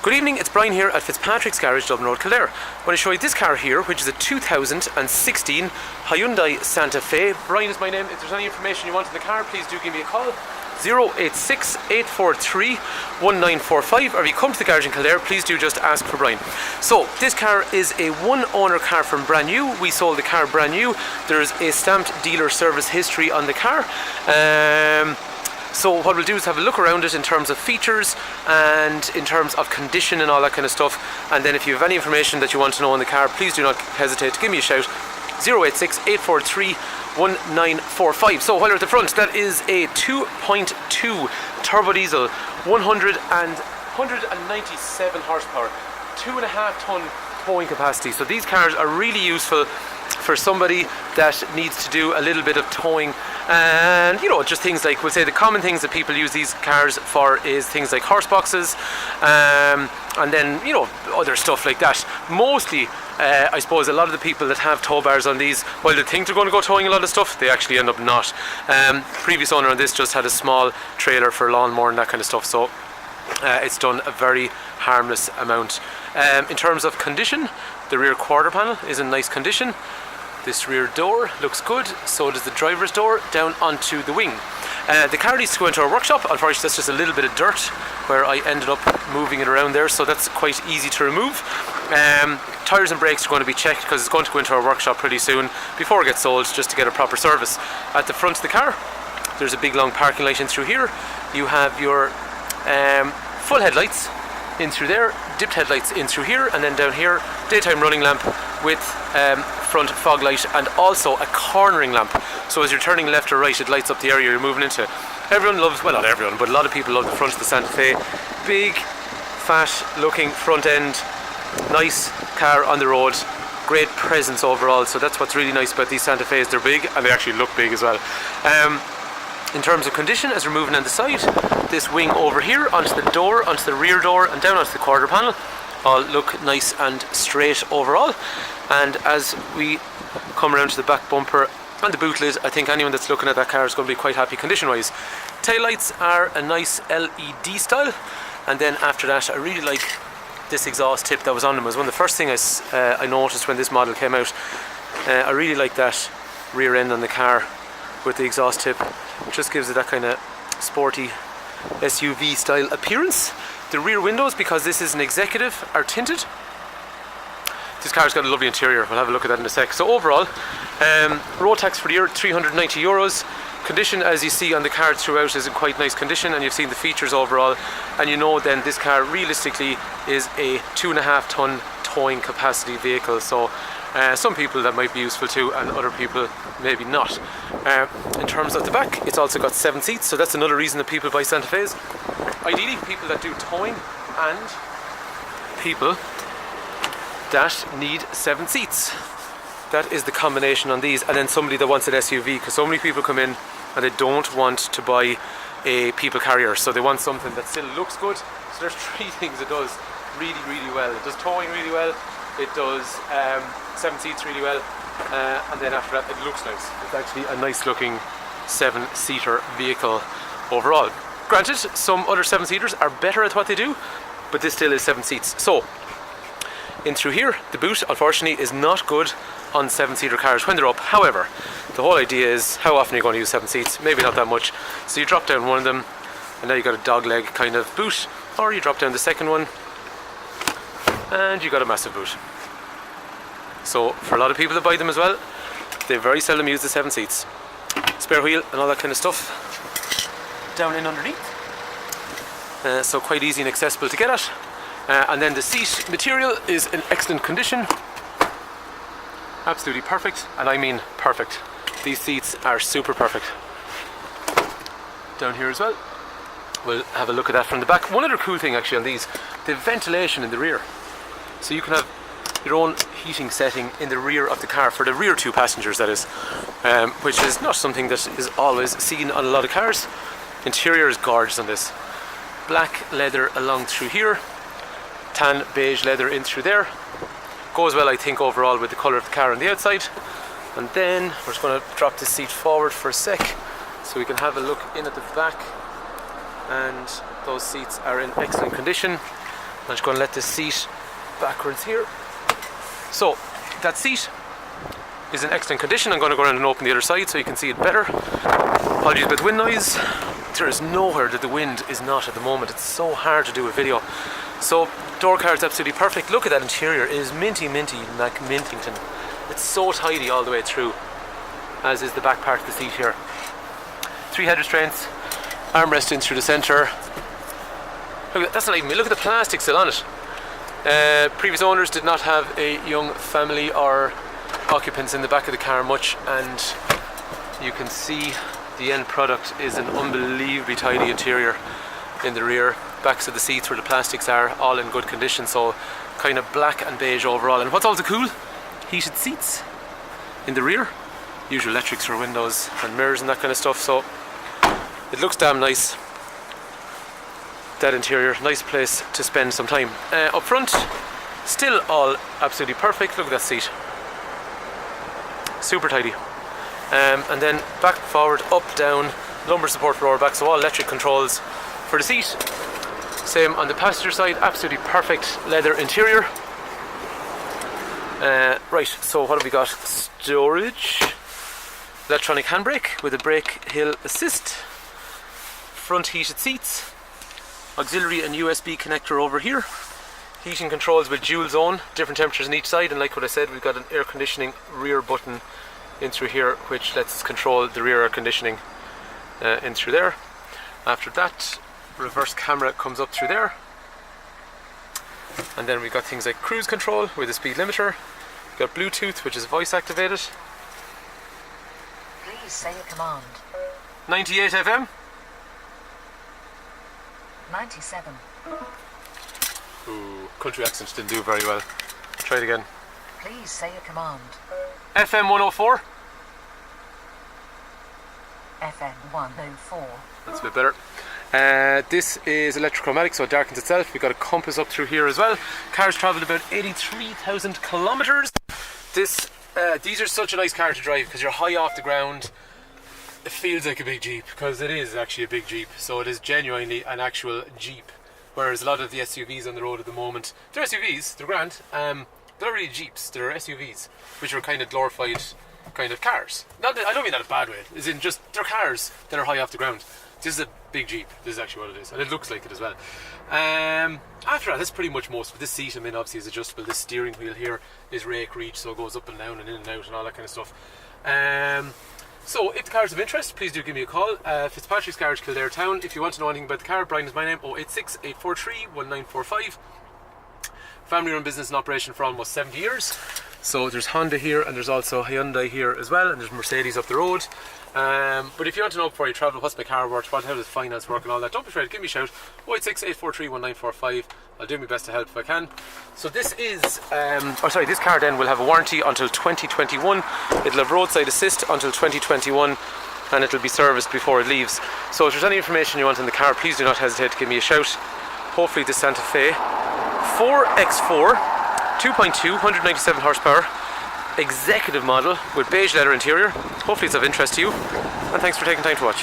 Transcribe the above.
Good evening, it's Brian here at Fitzpatrick's Garage, Dublin Road, Kildare. I want to show you this car here, which is a 2016 Hyundai Santa Fe. Brian is my name. If there's any information you want on the car, please do give me a call. 086 843 1945, or if you come to the garage in Kildare, please do just ask for Brian. So this car is a one owner car from brand new. We sold the car brand new. There's a stamped dealer service history on the car. So what we'll do is have a look around it in terms of features and in terms of condition and all that kind of stuff. And then if you have any information that you want to know on the car, please do not hesitate to give me a shout. 086 843 1945. So while you're at the front, that is a 2.2 turbo diesel, 197 horsepower, 2.5 ton towing capacity. So these cars are really useful for somebody that needs to do a little bit of towing, and just things like, we'll say the common things that people use these cars for is things like horse boxes, and then other stuff like that. Mostly I suppose a lot of the people that have tow bars on these, while they think they're going to go towing a lot of stuff, they actually end up not. Previous owner on this just had a small trailer for lawnmower and that kind of stuff, so it's done a very harmless amount. In terms of condition, the rear quarter panel is in nice condition. This rear door looks good, so does the driver's door down onto the wing. The car needs to go into our workshop. Unfortunately, that's just a little bit of dirt where I ended up moving it around there, so that's quite easy to remove. Tyres and brakes are going to be checked because it's going to go into our workshop pretty soon before it gets sold, just to get a proper service. At the front of the car, there's a big long parking light in through here. You have your full headlights in through there, dipped headlights in through here, and then down here, daytime running lamp with front fog light, and also a cornering lamp. So as you're turning left or right, it lights up the area you're moving into. Everyone loves, well, not everyone, but a lot of people love the front of the Santa Fe. Big, fat looking front end, nice car on the road, great presence overall. So that's what's really nice about these Santa Fe's. They're big and they actually look big as well. In terms of condition, as we're moving on the side, this wing over here onto the door, onto the rear door, and down onto the quarter panel all look nice and straight overall. And as we come around to the back bumper and the boot lid, I think anyone that's looking at that car is going to be quite happy condition wise. Tail lights are a nice LED style, and then after that I really like this exhaust tip that was on them. It was one of the first things I noticed when this model came out. I really like that rear end on the car with the exhaust tip. It just gives it that kind of sporty SUV style appearance. The rear windows, because this is an executive, are tinted. This car's got a lovely interior. We'll have a look at that in a sec. So overall, road tax for the year, €390. Condition, as you see on the car throughout, is in quite nice condition, and you've seen the features overall, and then this car realistically is a 2.5 ton towing capacity vehicle. So some people that might be useful to, and other people maybe not. In terms of the back, it's also got 7 seats, so that's another reason that people buy Santa Fe's. Ideally, people that do towing and people that need 7 seats. That is the combination on these. And then somebody that wants an SUV, because so many people come in and they don't want to buy a people carrier, so they want something that still looks good. So there's 3 things it does really, really well. It does towing really well, it does 7 seats really well, and then after that it looks nice. It's actually a nice looking 7-seater vehicle overall. Granted, some other 7-seaters are better at what they do, but this still is 7 seats. So in through here, the boot unfortunately is not good on 7-seater cars when they're up. However, the whole idea is, how often are you going to use 7 seats? Maybe not that much. So you drop down one of them and now you've got a dog leg kind of boot, or you drop down the second one and you got a massive boot. So for a lot of people that buy them as well, they very seldom use the 7 seats. Spare wheel and all that kind of stuff down in underneath, so quite easy and accessible to get at. And then the seat material is in excellent condition, absolutely perfect, and I mean perfect. These seats are super perfect. Down here as well, we'll have a look at that from the back. One other cool thing actually on these, the ventilation in the rear. So you can have your own heating setting in the rear of the car, for the rear 2 passengers that is, which is not something that is always seen on a lot of cars. Interior is gorgeous on this. Black leather along through here, tan beige leather in through there. Goes well, I think, overall with the colour of the car on the outside. And then we're just going to drop this seat forward for a sec so we can have a look in at the back, and those seats are in excellent condition. I'm just going to let this seat backwards here. So that seat is in excellent condition. I'm going to go around and open the other side so you can see it better. Apologies about the wind noise. There is nowhere that the wind is not at the moment. It's so hard to do a video. So door card is absolutely perfect. Look at that interior. It is minty like Mintington. It's so tidy all the way through, as is the back part of the seat here. 3 head restraints, armrest in through the centre. Look, that's not even me. Look at the plastic still on it. Previous owners did not have a young family or occupants in the back of the car much, and you can see the end product is an unbelievably tidy interior in the rear. Backs of the seats where the plastics are all in good condition, so kind of black and beige overall. And what's also cool, heated seats in the rear, usual electrics for windows and mirrors and that kind of stuff, so it looks damn nice. That interior, nice place to spend some time. Up front, still all absolutely perfect. Look at that seat, super tidy. And then back, forward, up, down, lumbar support for lower back, so all electric controls for the seat. Same on the passenger side, absolutely perfect leather interior. Right, so what have we got? Storage, electronic handbrake with a brake hill assist, front heated seats, auxiliary and USB connector over here, heating controls with dual zone, different temperatures on each side, and like what I said, we've got an air conditioning rear button in through here which lets us control the rear air conditioning in through there. After that, reverse camera comes up through there, and then we've got things like cruise control with a speed limiter. We've got Bluetooth, which is voice activated. Please say a command. 98 FM. 97. Ooh, country accent didn't do very well. Try it again. Please say a command. FM 104. FM 104. That's a bit better. This is electrochromatic, so it darkens itself. We've got a compass up through here as well. Car's travelled about 83,000 kilometres. These are such a nice car to drive because you're high off the ground. It feels like a big Jeep because it is actually a big Jeep. So it is genuinely an actual Jeep. Whereas a lot of the SUVs on the road at the moment, they're SUVs, they're grand. They're not really Jeeps, they're SUVs, which are kind of glorified kind of cars. I don't mean that in a bad way, as in just they're cars that are high off the ground. This is a big Jeep, this is actually what it is, and it looks like it as well. After that, that's pretty much most of it. This seat, I mean, obviously is adjustable. This steering wheel here is rake reach, so it goes up and down and in and out and all that kind of stuff. So if the car is of interest, please do give me a call. Fitzpatrick's Garage, Kildare Town. If you want to know anything about the car, Brian is my name, 086 843 1945. Family run business in operation for almost 70 years. So there's Honda here, and there's also Hyundai here as well, and there's Mercedes up the road. But if you want to know before you travel what's my car worth, how does finance work and all that, don't be afraid, give me a shout. 086 843 1945. I'll do my best to help if I can. So this is, this car then will have a warranty until 2021. It'll have roadside assist until 2021, and it'll be serviced before it leaves. So if there's any information you want in the car, please do not hesitate to give me a shout. Hopefully this Santa Fe 4X4 2.2 197 horsepower executive model with beige leather interior. Hopefully it's of interest to you, and thanks for taking time to watch.